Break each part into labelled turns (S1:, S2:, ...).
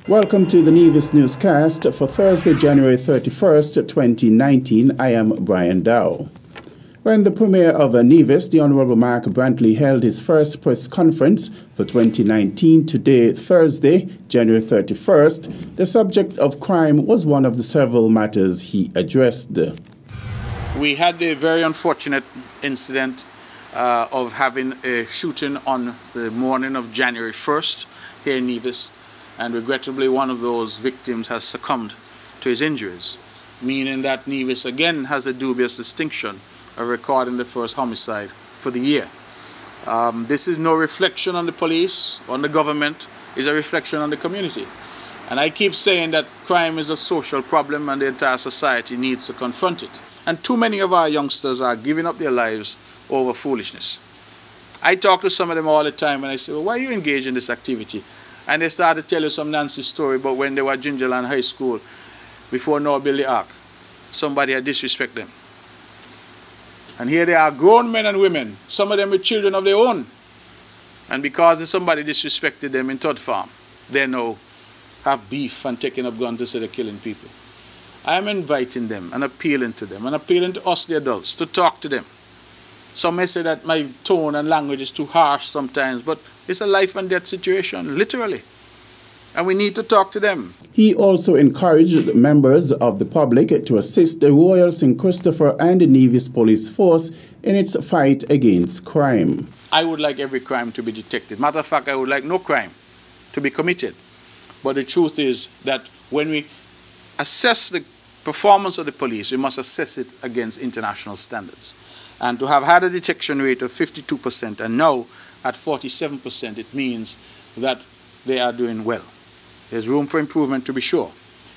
S1: Welcome to the Nevis Newscast for Thursday, January 31st, 2019. I am Brian Dow. When the Premier of Nevis, the Honourable Mark Brantley, held his first press conference for 2019 today, Thursday, January 31st, the subject of crime was one of the several matters he addressed.
S2: We had a very unfortunate incident of having a shooting on the morning of January 1st here in Nevis, and regrettably one of those victims has succumbed to his injuries, meaning that Nevis again has a dubious distinction of recording the first homicide for the year. This is no reflection on the police, on the government, it's a reflection on the community. And I keep saying that crime is a social problem and the entire society needs to confront it. And too many of our youngsters are giving up their lives over foolishness. I talk to some of them all the time and I say, well, why are you engaged in this activity? And they start to tell you some Nancy story about when they were at Gingerland High School, before Noah built the ark, somebody had disrespected them. And here they are, grown men and women, some of them with children of their own. And because somebody disrespected them in Todd Farm, they now have beef and taking up guns to say they're killing people. I am inviting them and appealing to them and appealing to us, the adults, to talk to them. Some may say that my tone and language is too harsh sometimes, but it's a life and death situation, literally. And we need to talk to them.
S1: He also encouraged members of the public to assist the Royal St. Christopher and the Nevis Police Force in its fight against crime.
S2: I would like every crime to be detected. Matter of fact, I would like no crime to be committed. But the truth is that when we assess the performance of the police, we must assess it against international standards. And to have had a detection rate of 52% and now at 47%, it means that they are doing well. There's room for improvement, to be sure,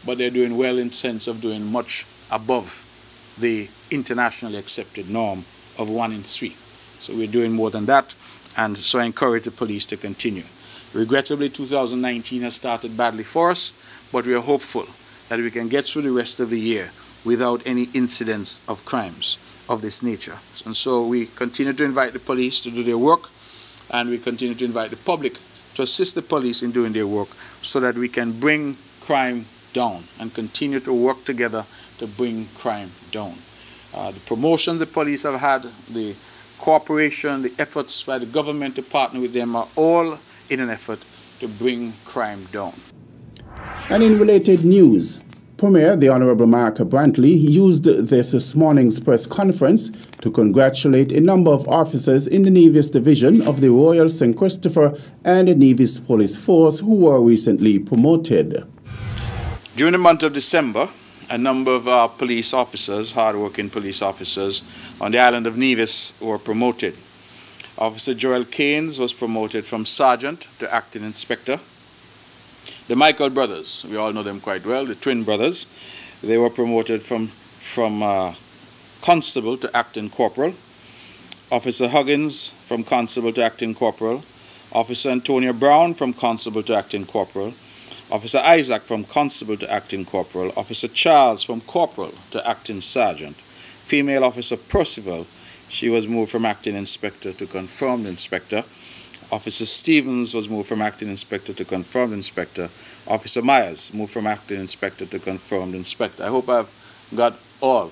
S2: but they're doing well in the sense of doing much above the internationally accepted norm of 1 in 3. So we're doing more than that, and so I encourage the police to continue. Regrettably, 2019 has started badly for us, but we are hopeful that we can get through the rest of the year without any incidents of crimes of this nature. And so we continue to invite the police to do their work, and we continue to invite the public to assist the police in doing their work so that we can bring crime down and continue to work together to bring crime down. The promotions the police have had, the cooperation, the efforts by the government to partner with them are all in an effort to bring crime down.
S1: And in related news, Premier, the Honourable Mark Brantley, used this morning's press conference to congratulate a number of officers in the Nevis Division of the Royal St. Christopher and the Nevis Police Force who were recently promoted.
S2: During the month of December, a number of our police officers, hard-working police officers on the island of Nevis were promoted. Officer Joel Keynes was promoted from Sergeant to Acting Inspector. The Michael brothers, we all know them quite well, the twin brothers, they were promoted from Constable to Acting Corporal. Officer Huggins from Constable to Acting Corporal. Officer Antonio Brown from Constable to Acting Corporal. Officer Isaac from Constable to Acting Corporal. Officer Charles from Corporal to Acting Sergeant. Female Officer Percival, she was moved from Acting Inspector to Confirmed Inspector. Officer Stevens was moved from Acting Inspector to Confirmed Inspector. Officer Myers moved from Acting Inspector to Confirmed Inspector. I hope I've got all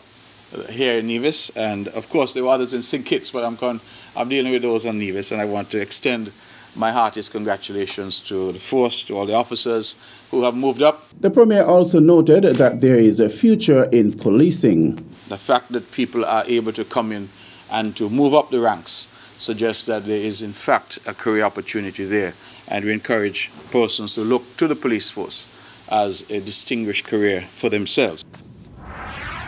S2: here in Nevis, and of course there were others in St. Kitts, but I'm dealing with those on Nevis, and I want to extend my heartiest congratulations to the force, to all the officers who have moved up.
S1: The Premier also noted that there is a future in policing.
S2: The fact that people are able to come in and to move up the ranks suggests that there is in fact a career opportunity there, and we encourage persons to look to the police force as a distinguished career for themselves.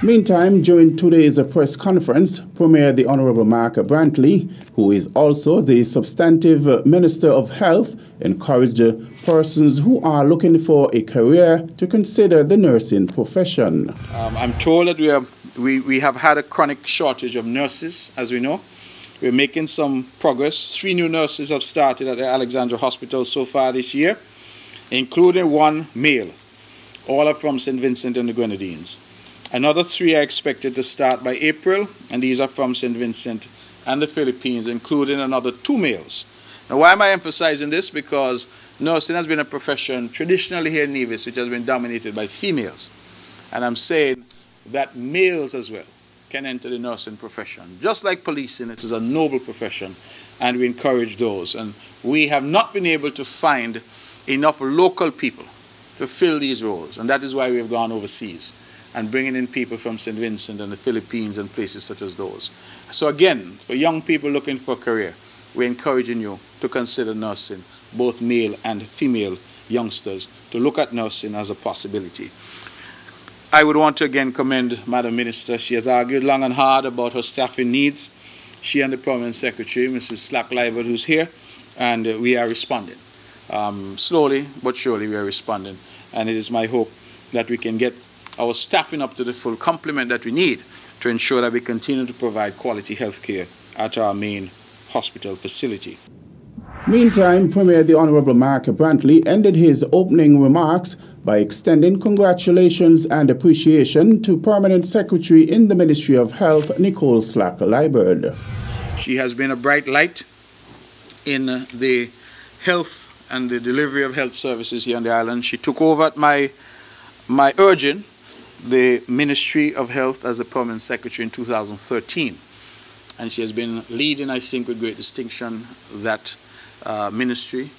S1: Meantime, during today's press conference, Premier the Honourable Mark Brantley, who is also the substantive Minister of Health, encouraged persons who are looking for a career to consider the nursing profession.
S2: I'm told that we have had a chronic shortage of nurses, as we know. We're making some progress. 3 new nurses have started at the Alexandra Hospital so far this year, including 1 male. All are from St. Vincent and the Grenadines. Another 3 are expected to start by April, and these are from St. Vincent and the Philippines, including another 2 males Now, why am I emphasizing this? Because nursing has been a profession traditionally here in Nevis which has been dominated by females. And I'm saying that males as well can enter the nursing profession. Just like policing, it is a noble profession, and we encourage those. And we have not been able to find enough local people to fill these roles, and that is why we have gone overseas and bringing in people from St. Vincent and the Philippines and places such as those. So again, for young people looking for a career, we're encouraging you to consider nursing, both male and female youngsters, to look at nursing as a possibility. I would want to again commend Madam Minister. She has argued long and hard about her staffing needs. She and the Permanent Secretary, Mrs. Slack-Libert, who's here, and we are responding. Slowly but surely we are responding, and it is my hope that we can get our staffing up to the full complement that we need to ensure that we continue to provide quality health care at our main hospital facility.
S1: Meantime, Premier the Honourable Mark Brantley ended his opening remarks by extending congratulations and appreciation to Permanent Secretary in the Ministry of Health, Nicole Slack-Libert.
S2: She has been a bright light in the health and the delivery of health services here on the island. She took over at my urging the Ministry of Health as a Permanent Secretary in 2013. And she has been leading, I think, with great distinction that ministry.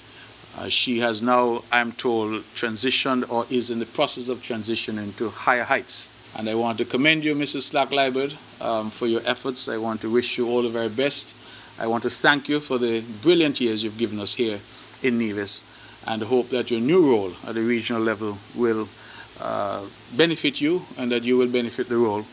S2: She has now, I'm told, transitioned or is in the process of transitioning to higher heights. And I want to commend you, Mrs. Slack-Libert, for your efforts. I want to wish you all the very best. I want to thank you for the brilliant years you've given us here in Nevis, and hope that your new role at the regional level will benefit you, and that you will benefit the role,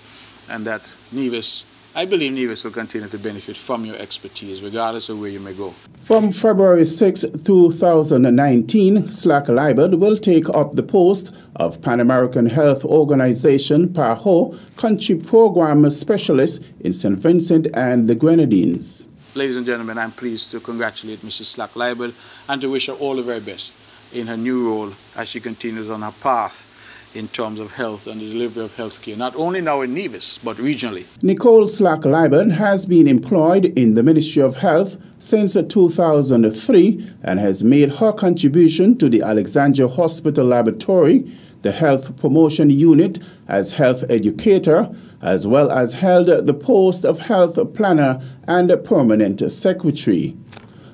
S2: and that Nevis, I believe Nevis will continue to benefit from your expertise, regardless of where you may go. From
S1: February 6, 2019, Slack-Libert will take up the post of Pan American Health Organization, PAHO, Country Program Specialist in St. Vincent and the Grenadines.
S2: Ladies and gentlemen, I'm pleased to congratulate Mrs. Slack-Libert and to wish her all the very best in her new role as she continues on her path in terms of health and the delivery of health care, not only now in Nevis, but regionally.
S1: Nicole Slack-Libert has been employed in the Ministry of Health since 2003 and has made her contribution to the Alexandria Hospital Laboratory, the Health Promotion Unit as health educator, as well as held the post of health planner and permanent secretary.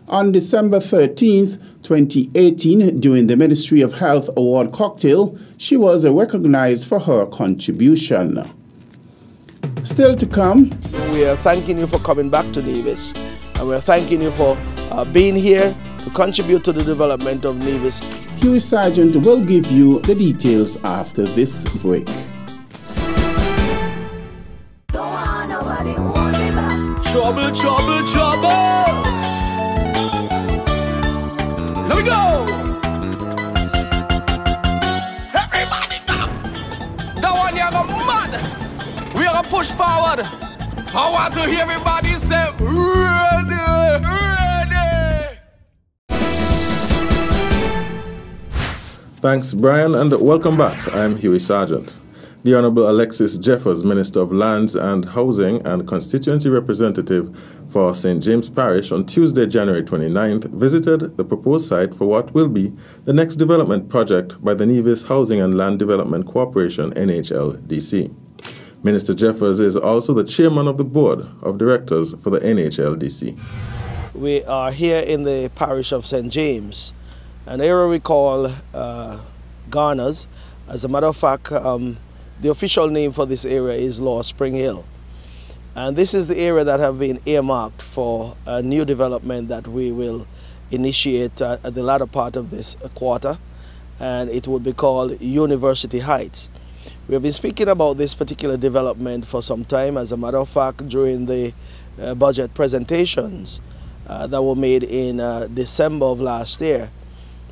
S1: On December 13th, 2018, during the Ministry of Health Award cocktail, she was recognized for her contribution. Still to come,
S3: we are thanking you for coming back to Nevis, and we are thanking you for being here to contribute to the development of Nevis.
S1: Huey Sargent will give you the details after this break.
S4: Trouble, trouble, trouble! Let me go! Everybody come! That one you're going mad! We are going to push forward! I want to hear everybody say, ready! Ready!
S5: Thanks, Brian, and welcome back. I'm Huey Sargent. The Honourable Alexis Jeffers, Minister of Lands and Housing and Constituency Representative for St. James Parish, on Tuesday, January 29th, visited the proposed site for what will be the next development project by the Nevis Housing and Land Development Corporation, NHLDC. Minister Jeffers is also the chairman of the board of directors for the NHLDC.
S3: We are here in the parish of St. James, an area we call Garners. As a matter of fact, the official name for this area is Lower Spring Hill. And this is the area that have been earmarked for a new development that we will initiate at the latter part of this quarter, and it would be called University Heights. We have been speaking about this particular development for some time. As a matter of fact, during the budget presentations that were made in December of last year,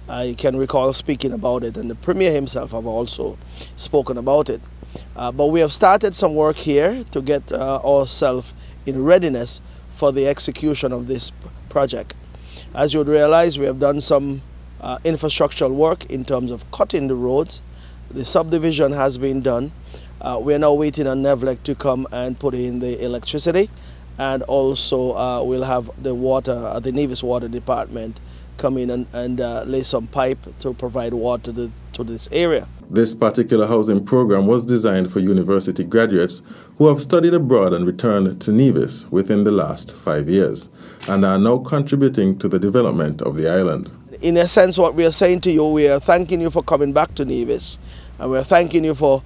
S3: I can recall speaking about it, and the Premier himself have also spoken about it. But we have started some work here to get ourselves in readiness for the execution of this project. As you would realize, we have done some infrastructural work in terms of cutting the roads. The subdivision has been done. We are now waiting on NEVLEC to come and put in the electricity, and also we'll have the water, the Nevis Water Department come in and lay some pipe to provide water to this area.
S5: This particular housing program was designed for university graduates who have studied abroad and returned to Nevis within the last 5 years and are now contributing to the development of the island.
S3: In a sense, what we are saying to you, we are thanking you for coming back to Nevis, and we are thanking you for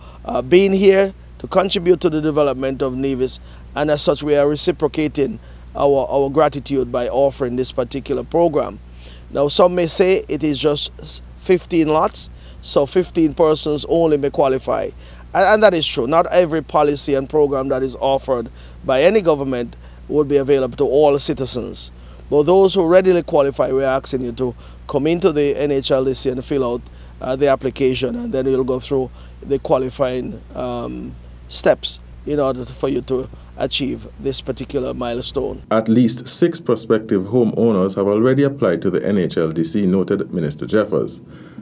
S3: being here to contribute to the development of Nevis, and as such we are reciprocating our gratitude by offering this particular program. Now, some may say it is just 15 lots, so 15 persons only may qualify. And that is true. Not every policy and program that is offered by any government would be available to all citizens. But those who readily qualify, we are asking you to come into the NHLDC and fill out the application, and then you'll go through the qualifying steps in order for you to achieve this particular milestone.
S5: At least 6 prospective homeowners have already applied to the NHLDC, noted Minister Jeffers,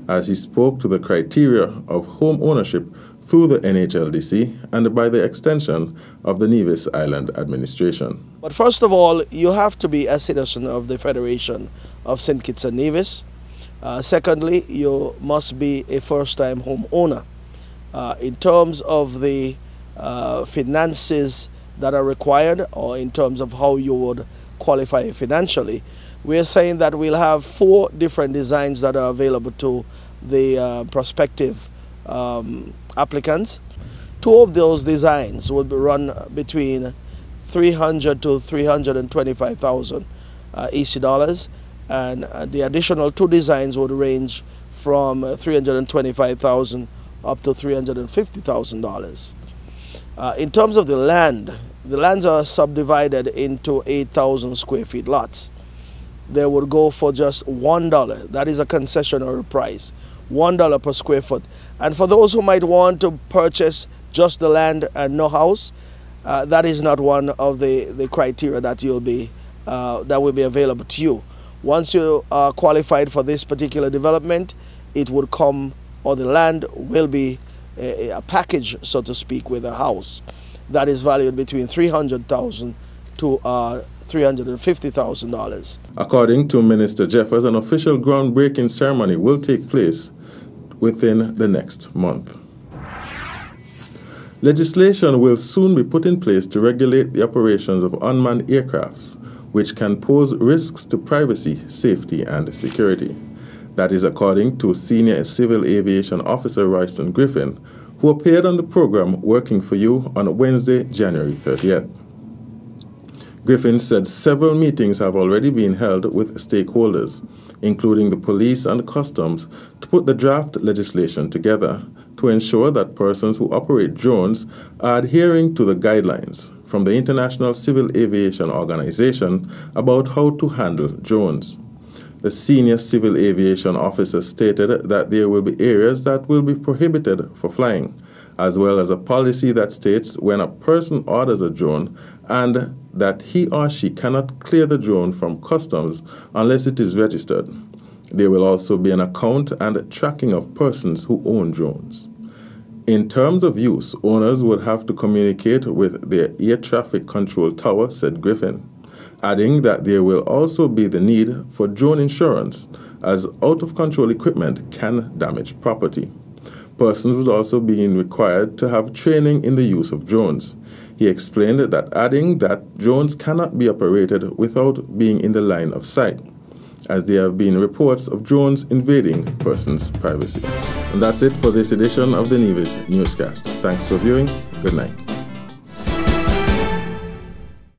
S5: as he spoke to the criteria of home ownership through the NHLDC and by the extension of the Nevis Island administration.
S3: But first of all, you have to be a citizen of the Federation of St. Kitts and Nevis. Secondly, you must be a first-time homeowner. In terms of the finances that are required, or in terms of how you would qualify financially, we are saying that we'll have 4 different designs that are available to the prospective applicants. 2 of those designs would be run between $300,000 to $325,000 EC dollars, and the additional 2 designs would range from $325,000 up to $350,000. In terms of the lands are subdivided into 8,000 square feet lots. They would go for just $1. That is a concessionary price, $1 per square foot. And for those who might want to purchase just the land and no house, that is not one of the criteria that will be available to you. Once you are qualified for this particular development, it would come, or the land will be a package, so to speak, with a house that is valued between $300,000 to $350,000.
S5: According to Minister Jeffers, an official groundbreaking ceremony will take place within the next month. Legislation will soon be put in place to regulate the operations of unmanned aircrafts, which can pose risks to privacy, safety, and security. That is according to Senior Civil Aviation Officer Royston Griffin, who appeared on the program Working for You on Wednesday, January 30th. Griffin said several meetings have already been held with stakeholders, including the police and customs, to put the draft legislation together to ensure that persons who operate drones are adhering to the guidelines from the International Civil Aviation Organization about how to handle drones. The senior civil aviation officer stated that there will be areas that will be prohibited for flying, as well as a policy that states when a person orders a drone and that he or she cannot clear the drone from customs unless it is registered. There will also be an account and tracking of persons who own drones. In terms of use, owners would have to communicate with their air traffic control tower, said Griffin, adding that there will also be the need for drone insurance, as out-of-control equipment can damage property. Persons would also be required to have training in the use of drones. He explained that, adding that drones cannot be operated without being in the line of sight, as there have been reports of drones invading persons' privacy. And that's it for this edition of the Nevis Newscast. Thanks for viewing. Good night.